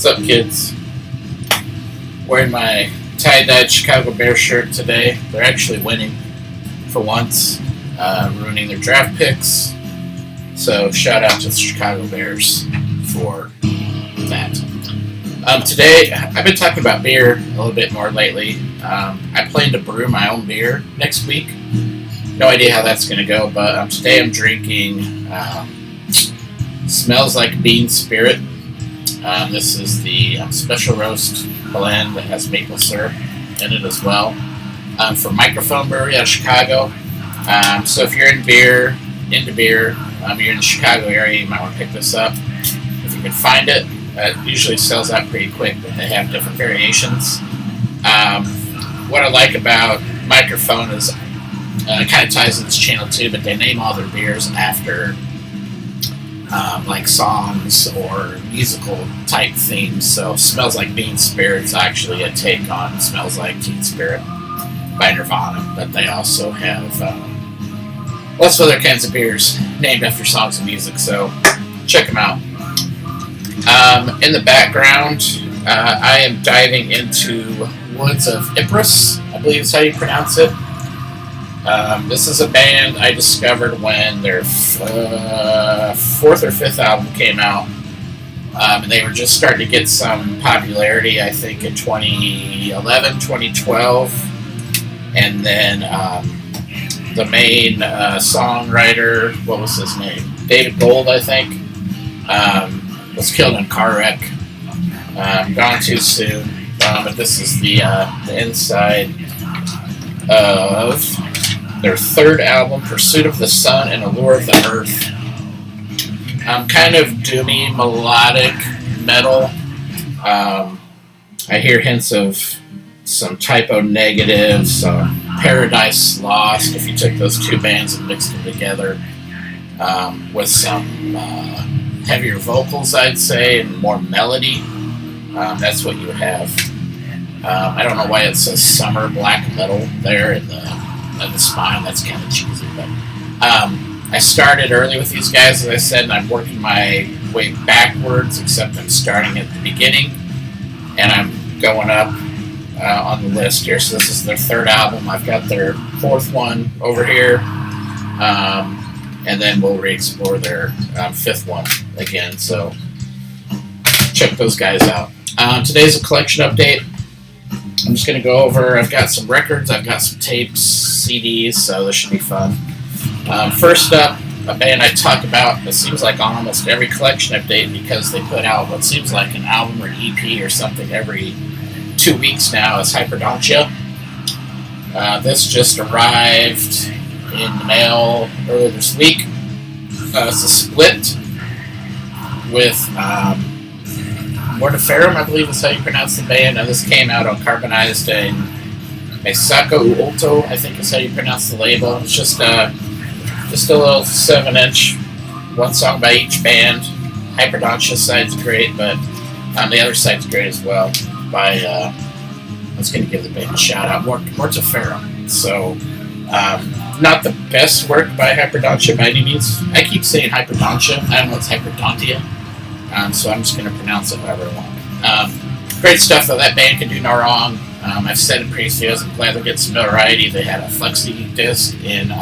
What's up, kids? Wearing my tie-dyed Chicago Bears shirt today. They're actually winning for once, ruining their draft picks. So shout out to the Chicago Bears for that. Today, I've been talking about beer a little bit more lately. I plan to brew my own beer next week. No idea how that's going to go, but today I'm drinking Smells Like Bean Spirit. This is the special roast blend that has maple syrup in it as well. From Microphone Brewery out of Chicago. So if you're into beer, you're in the Chicago area, you might want to pick this up. If you can find it, it usually sells out pretty quick, but they have different variations. What I like about Microphone is it kind of ties into this channel too, but they name all their beers after like songs or musical type themes. So Smells Like Bean Spirit is actually a take on Smells Like Teen Spirit by Nirvana, but they also have lots of other kinds of beers named after songs and music, so check them out. In the background, I am diving into Woods of Ypres, I believe is how you pronounce it. This is a band I discovered when their fourth or fifth album came out. And they were just starting to get some popularity, I think, in 2011, 2012. And then the main songwriter, what was his name? David Gold, I think, was killed in a car wreck. Gone too soon. But this is the inside of their third album, Pursuit of the Sun and Allure of the Earth. Kind of doomy, melodic metal. I hear hints of some Typo Negative, some Paradise Lost, if you took those two bands and mixed them together, with some heavier vocals, I'd say, and more melody. That's what you would have. I don't know why it says summer black metal there in the spine. That's kind of cheesy, but I started early with these guys, as I said, and I'm working my way backwards, except I'm starting at the beginning, and I'm going up on the list here. So this is their third album. I've got their fourth one over here, and then we'll re-explore their fifth one again, so check those guys out. Today's a collection update. I'm just going to go over, I've got some records, I've got some tapes, CDs, so this should be fun. First up, a band I talk about, it seems like on almost every collection update, because they put out what seems like an album or an EP or something every 2 weeks now, is Hypderdontia. This just arrived in the mail earlier this week. It's a split with Mortiferum, I believe is how you pronounce the band. Now this came out on Carbonized and Meisako Ulto, I think is how you pronounce the label. It's just a little 7-inch, one song by each band. Hypderdontia side's great, but the other side's great as well. By I was going to give the band a shout out, Mortiferum. So not the best work by Hypderdontia by any means. I keep saying Hypderdontia. I don't know, it's Hypderdontia. So I'm just going to pronounce it however I want. Great stuff, though. That band can do no wrong. I've said it previously, I'm glad they're getting some notoriety. They had a flexi disc in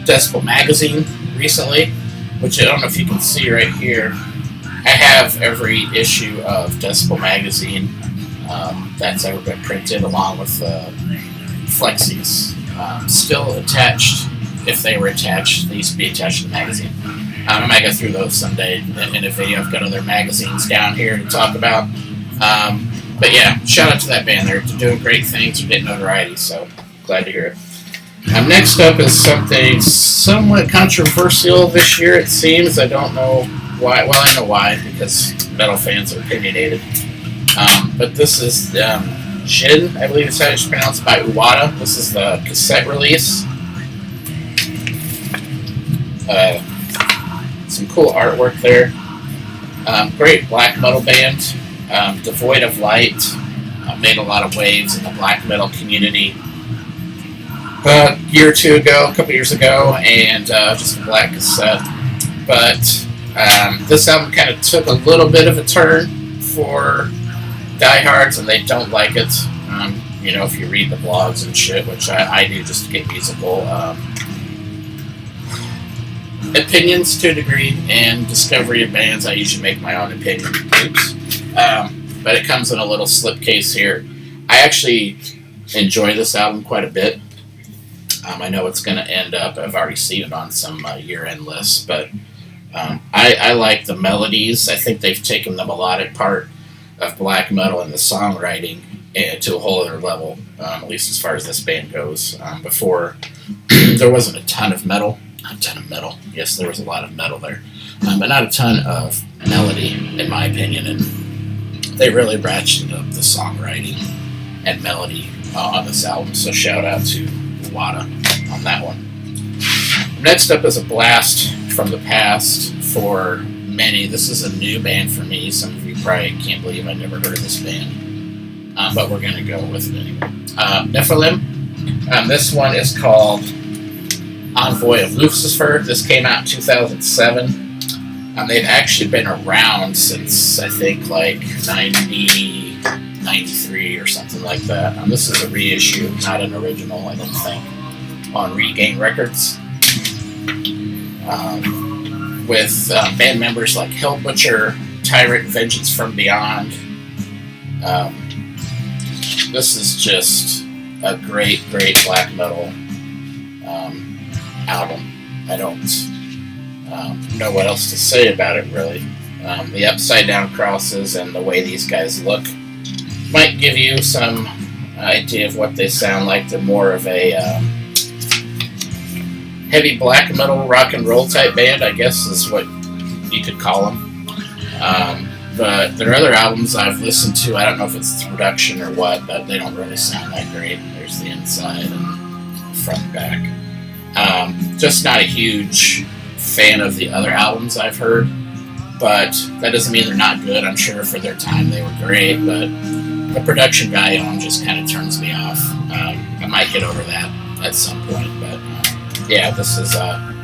Decibel Magazine recently, which I don't know if you can see right here. I have every issue of Decibel Magazine that's ever been printed, along with flexis. Still attached, if they were attached. They used to be attached to the magazine. I might go through those someday in a video. I've got other magazines down here to talk about. But yeah, shout out to that band. They're doing great things. They're getting notoriety, so glad to hear it. Next up is something somewhat controversial this year, it seems. I don't know why. Well, I know why, because metal fans are opinionated. But this is Jin, I believe is how it's pronounced, by Uada. This is the cassette release. Some cool artwork there. Great black metal band, devoid of light. Made a lot of waves in the black metal community a year or two ago, a couple years ago, and just a black cassette. But This album kind of took a little bit of a turn for diehards, and they don't like it. If you read the blogs and shit, which I do just to get musical opinions to a degree, and discovery of bands, I usually make my own opinion. Oops. But it comes in a little slipcase here. I actually enjoy this album quite a bit. I know it's going to end up, I've already seen it on some year-end lists, but I like the melodies. I think they've taken the melodic part of black metal and the songwriting to a whole other level, at least as far as this band goes. Before, there wasn't a ton of metal. Not a ton of metal. Yes, there was a lot of metal there. But not a ton of melody, in my opinion. And they really ratcheted up the songwriting and melody on this album. So shout out to Uada on that one. Next up is a blast from the past for many. This is a new band for me. Some of you probably can't believe I never heard of this band. But we're going to go with it anyway. Nifelheim. This one is called Envoy of Lucifer. This came out in 2007. They've actually been around since, I think, like 93 or something like that. This is a reissue, not an original, I don't think, on Regain Records. With band members like Hellbutcher, Tyrant, Vengeance from Beyond. This is just a great, great black metal album. I don't know what else to say about it, really. The upside down crosses and the way these guys look might give you some idea of what they sound like. They're more of a heavy black metal rock and roll type band, I guess is what you could call them. But their other albums I've listened to, I don't know if it's the production or what, but they don't really sound that great. There's the inside and front and back. Just not a huge fan of the other albums I've heard, but that doesn't mean they're not good. I'm sure for their time they were great, but the production value on them just kind of turns me off. I might get over that at some point, but yeah, this is a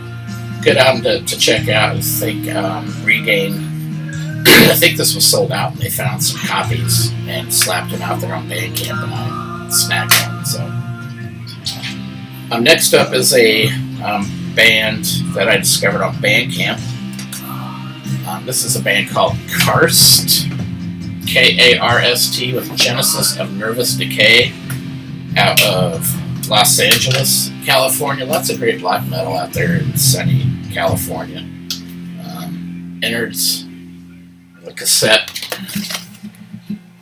good album to check out. I think Regain, I think this was sold out, and they found some copies and slapped them out there on Bandcamp, and I snagged one. So next up is a band that I discovered on Bandcamp. This is a band called Karst, K-A-R-S-T, with Genesis of Nervous Decay, out of Los Angeles, California. Lots of great black metal out there in sunny California. Innards, the cassette.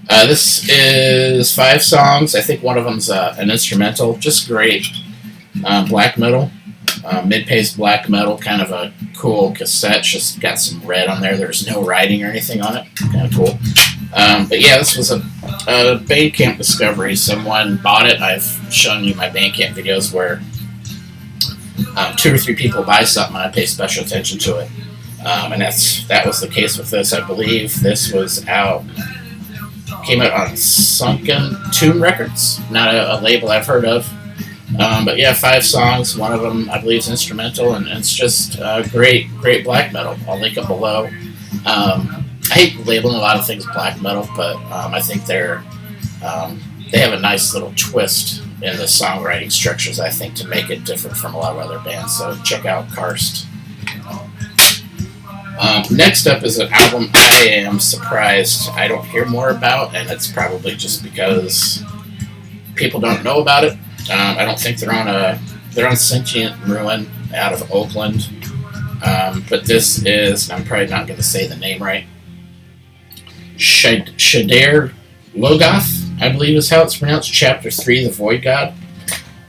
This is 5 songs. I think one of them's an instrumental. Just great black metal. Mid-paced black metal, kind of a cool cassette. Just got some red on there. There's no writing or anything on it. Kind of cool. But yeah, this was a Bandcamp discovery. Someone bought it. I've shown you my Bandcamp videos where 2 or 3 people buy something and I pay special attention to it. And that was the case with this. I believe this was came out on Sunken Tomb Records. Not a label I've heard of. But yeah, 5 songs. One of them, I believe, is instrumental, and it's just great black metal. I'll link them below. I hate labeling a lot of things black metal, but I think they have a nice little twist in the songwriting structures, I think, to make it different from a lot of other bands. So check out Karst. Next up is an album I am surprised I don't hear more about, and it's probably just because people don't know about it. I don't think they're on Sentient Ruin out of Oakland. But this is, I'm probably not going to say the name right, Shaidar Logoth, I believe is how it's pronounced, Chapter 3, The Void God.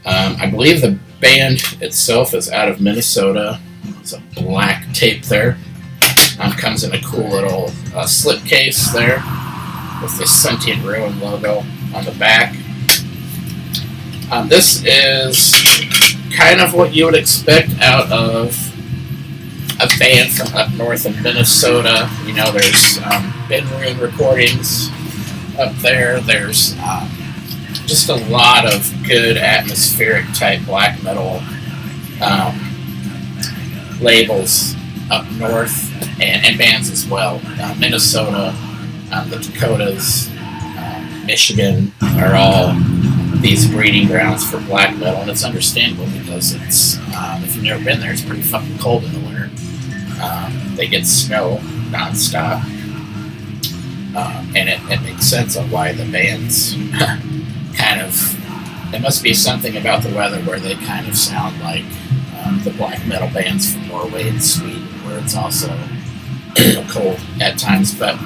I believe the band itself is out of Minnesota. It's a black tape there. Comes in a cool little slipcase there with the Sentient Ruin logo on the back. This is kind of what you would expect out of a band from up north in Minnesota. You know, there's Ben Ruin recordings up there. There's just a lot of good atmospheric type black metal labels up north. and bands as well. Minnesota, the Dakotas, Michigan are all these breeding grounds for black metal, and it's understandable because it's if you've never been there, it's pretty fucking cold in the winter. They get snow nonstop, and it makes sense on why the bands kind of. There must be something about the weather where they kind of sound like the black metal bands from Norway and Sweden, where it's also cold at times. But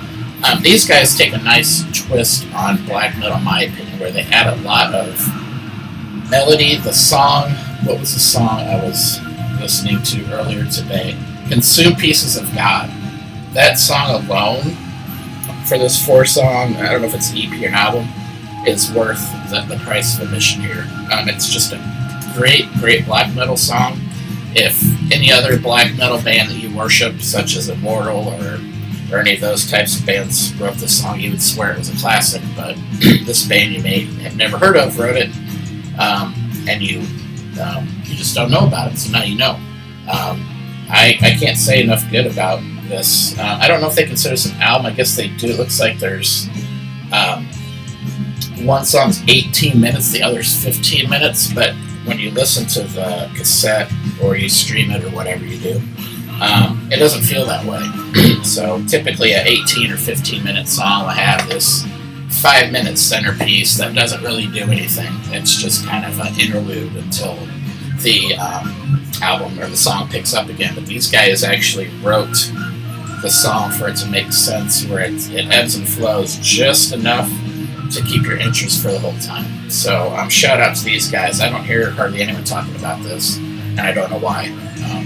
these guys take a nice twist on black metal, in my opinion, where they add a lot of melody. The song, what was the song I was listening to earlier today? Consume Pieces of God. That song alone, for this 4-song, I don't know if it's an EP or an album, is worth the price of admission here. It's just a great black metal song. If any other black metal band that you worship, such as Immortal or any of those types of bands wrote this song, you would swear it was a classic, but this band you may have never heard of wrote it, and you just don't know about it, so now you know. I can't say enough good about this. I don't know if they consider this an album. I guess they do. It looks like there's one song's 18 minutes, the other's 15 minutes, but when you listen to the cassette or you stream it or whatever you do, it doesn't feel that way. So typically an 18 or 15 minute song will have this 5-minute centerpiece that doesn't really do anything. It's just kind of an interlude until the album or the song picks up again. But these guys actually wrote the song for it to make sense, where it ebbs and flows just enough to keep your interest for the whole time. So shout out to these guys. I don't hear hardly anyone talking about this, and I don't know why,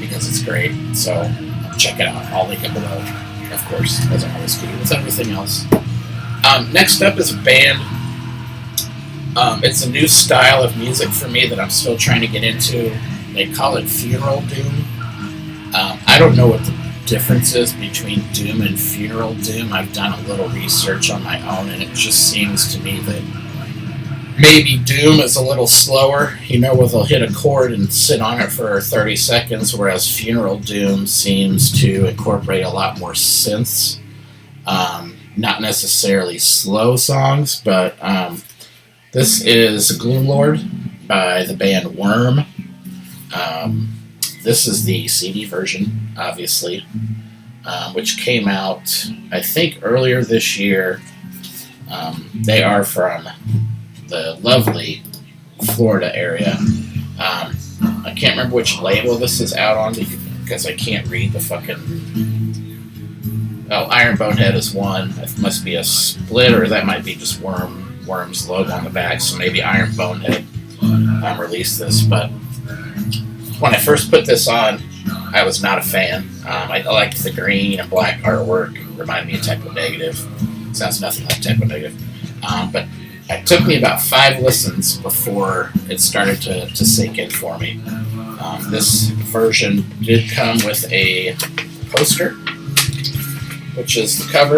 because it's great. So check it out. I'll link it below, of course, as I always do with everything else. Next up is a band. It's a new style of music for me that I'm still trying to get into. They call it funeral doom. I don't know what the difference is between doom and funeral doom. I've done a little research on my own, and it just seems to me that maybe doom is a little slower, where they'll hit a chord and sit on it for 30 seconds, whereas funeral doom seems to incorporate a lot more synths. Not necessarily slow songs, but this is Gloomlord by the band Worm. This is the CD version, obviously, which came out, I think, earlier this year. They are from the lovely Florida area. I can't remember which label this is out on because I can't read the fucking... Oh, Iron Bonehead is one. It must be a split, or that might be just Worm's logo on the back, so maybe Iron Bonehead released this. But when I first put this on, I was not a fan. I liked the green and black artwork. It reminded me of Typo Negative. Sounds nothing like Typo Negative. But it took me about 5 listens before it started to sink in for me. This version did come with a poster, which is the cover.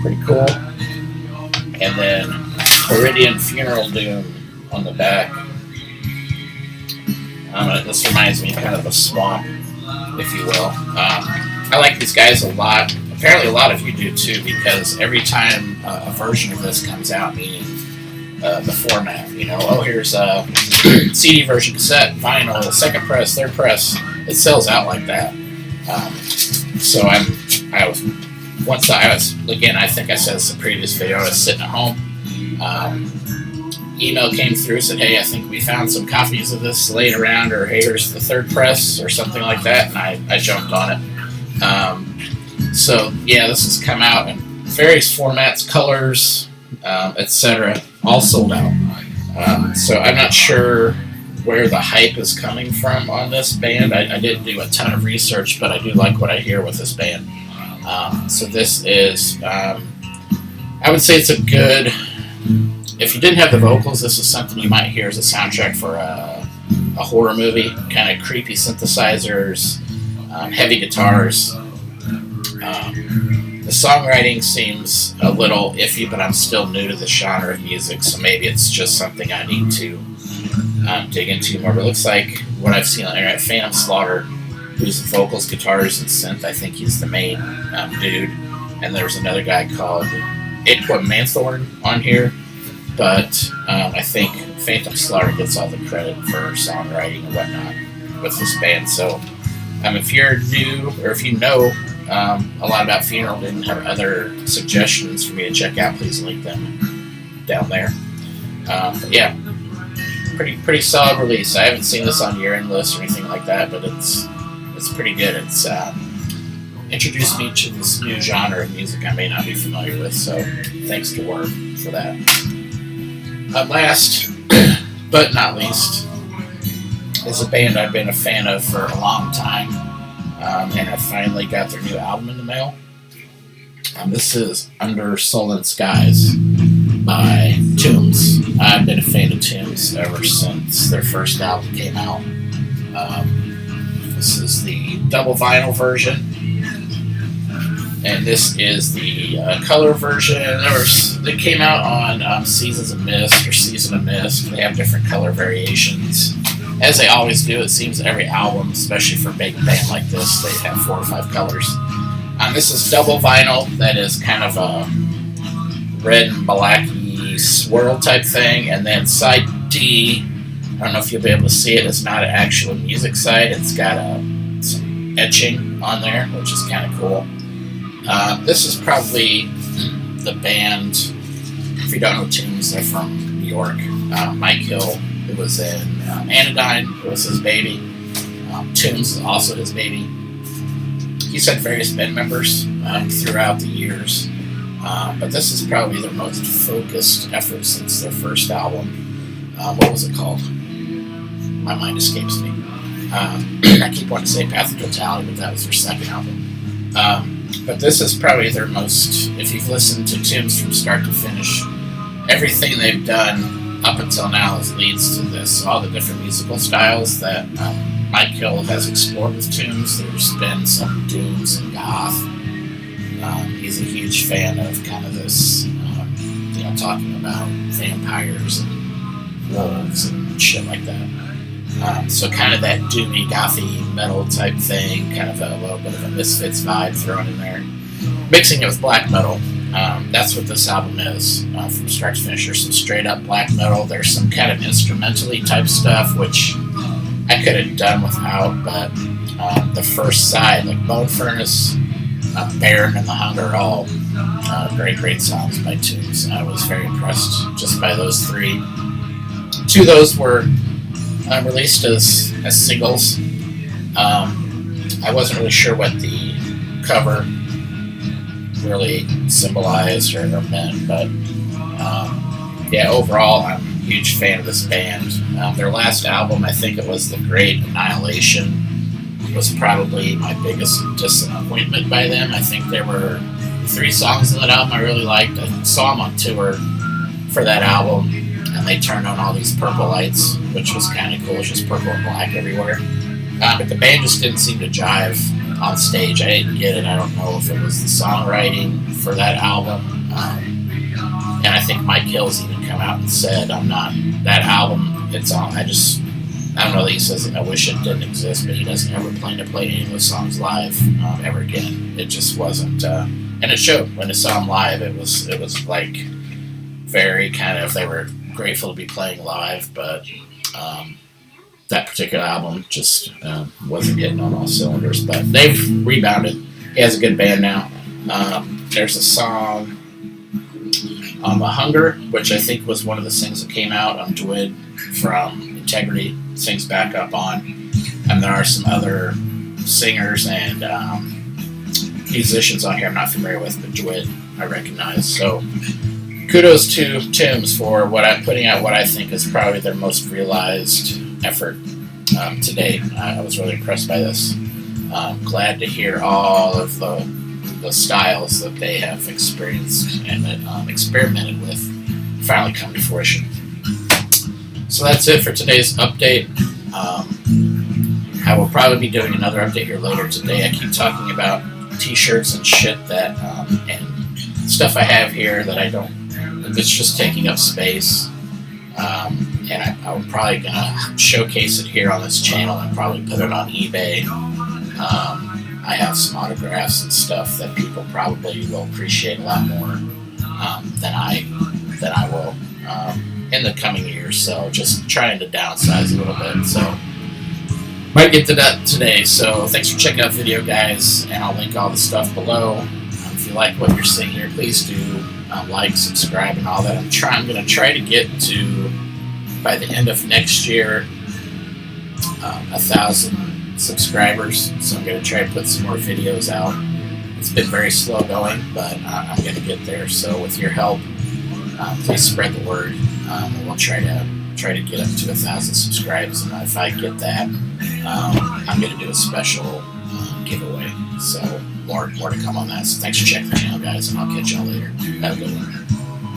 Pretty cool. And then Meridian Funeral Doom on the back. This reminds me kind of a swamp, if you will. I like these guys a lot. Apparently a lot of you do too, because every time a version of this comes out, meaning the format, here's a CD version, cassette, vinyl, second press, third press, it sells out like that. So I think I said this in the previous video, I was sitting at home. Email came through, said, hey, I think we found some copies of this laying around, or hey, here's the third press, or something like that, and I jumped on it. So, yeah, this has come out in various formats, colors, etc., all sold out. So I'm not sure where the hype is coming from on this band. I didn't do a ton of research, but I do like what I hear with this band. So this is, I would say it's a good... If you didn't have the vocals, this is something you might hear as a soundtrack for a horror movie. Kind of creepy synthesizers, heavy guitars. The songwriting seems a little iffy, but I'm still new to the genre of music, so maybe it's just something I need to dig into more. But it looks like what I've seen on the internet, Phantom Slaughter who's vocals, guitars, and synth. I think he's the main dude. And there's another guy called Aqua Manthorn on here. But I think Phantom Slaughter gets all the credit for songwriting and whatnot with this band. So if you're new, or if you know a lot about Funeral and have other suggestions for me to check out, please link them down there. But yeah, pretty solid release. I haven't seen this on year-end list or anything like that, but it's pretty good. It's introduced me to this new genre of music I may not be familiar with, so thanks to Word for that. Last but not least is a band I've been a fan of for a long time, and I finally got their new album in the mail. This is Under Sullen Skies by Tombs. I've been a fan of Tombs ever since their first album came out. This is the double vinyl version, and this is the color version. They came out on Seasons of Mist or Season of Mist. They have different color variations. As they always do, it seems every album, especially for a big band like this, they have 4 or 5 colors. This is double vinyl. That is kind of a red and blacky swirl type thing. And then side D, I don't know if you'll be able to see it, it's not an actual music side. It's got some etching on there, which is kind of cool. This is probably the band, if you don't know Tombs, they're from New York. Mike Hill, who was in Anodyne, who was his baby. Tombs is also his baby. He's had various band members throughout the years, but this is probably their most focused effort since their first album. What was it called? My mind escapes me. I keep wanting to say Path of Totality, but that was their second album. But this is probably their most, if you've listened to Tombs from start to finish, everything they've done up until now leads to this. All the different musical styles that Mike Hill has explored with Tombs. There's been some doom, some goth. He's a huge fan of kind of this, talking about vampires and wolves and shit like that. So kind of that doomy, gothy metal type thing, kind of a little bit of a Misfits vibe thrown in there. Mixing it with black metal. That's what this album is from start to finish. There's some straight up black metal. There's some kind of instrumentally type stuff, which I could have done without, but the first side, like Bone Furnace, Baron, and The Hunger, are all great songs by Tombs. I was very impressed just by those 3. 2 of those were released as singles. I wasn't really sure what the cover really symbolized or meant, but overall I'm a huge fan of this band. Their last album, I think it was The Great Annihilation, was probably my biggest disappointment by them. I think there were 3 songs in that album I really liked. I saw them on tour for that album, and they turned on all these purple lights, which was kind of cool. It was just purple and black everywhere. But the band just didn't seem to jive on stage. I didn't get it. I don't know if it was the songwriting for that album. And I think Mike Hill's even come out and said, that album, it's on, I don't know that he says, I wish it didn't exist, but he doesn't ever plan to play any of those songs live ever again. It just wasn't, and it showed. When I saw him live, it was like very kind of, they were grateful to be playing live, but that particular album just wasn't hitting on all cylinders. But they've rebounded. He has a good band now. There's a song on The Hunger, which I think was one of the things that came out on Dwid from Integrity, sings back up on. And there are some other singers and musicians on here I'm not familiar with, but Dwid I recognize. So kudos to Tombs for putting out what I think is probably their most realized effort to date. I was really impressed by this. Glad to hear all of the styles that they have experienced and experimented with finally come to fruition. So that's it for today's update. I will probably be doing another update here later today. I keep talking about t-shirts and shit that and stuff I have here that I don't, it's just taking up space. And I'm probably going to showcase it here on this channel and probably put it on eBay I have some autographs and stuff that people probably will appreciate a lot more than I will in the coming years. So just trying to downsize a little bit. So might get to that today. So thanks for checking out the video, guys, and I'll link all the stuff below. If you like what you're seeing here, please do like, subscribe, and all that. I'm going to try to get to, by the end of next year, 1,000 subscribers. So I'm going to try to put some more videos out. It's been very slow going, but I'm going to get there. So with your help, please spread the word. And we'll try to get up to 1,000 subscribers. And if I get that, I'm going to do a special giveaway. So more to come on that. So thanks for checking the channel, guys, and I'll catch y'all later. Have a good one.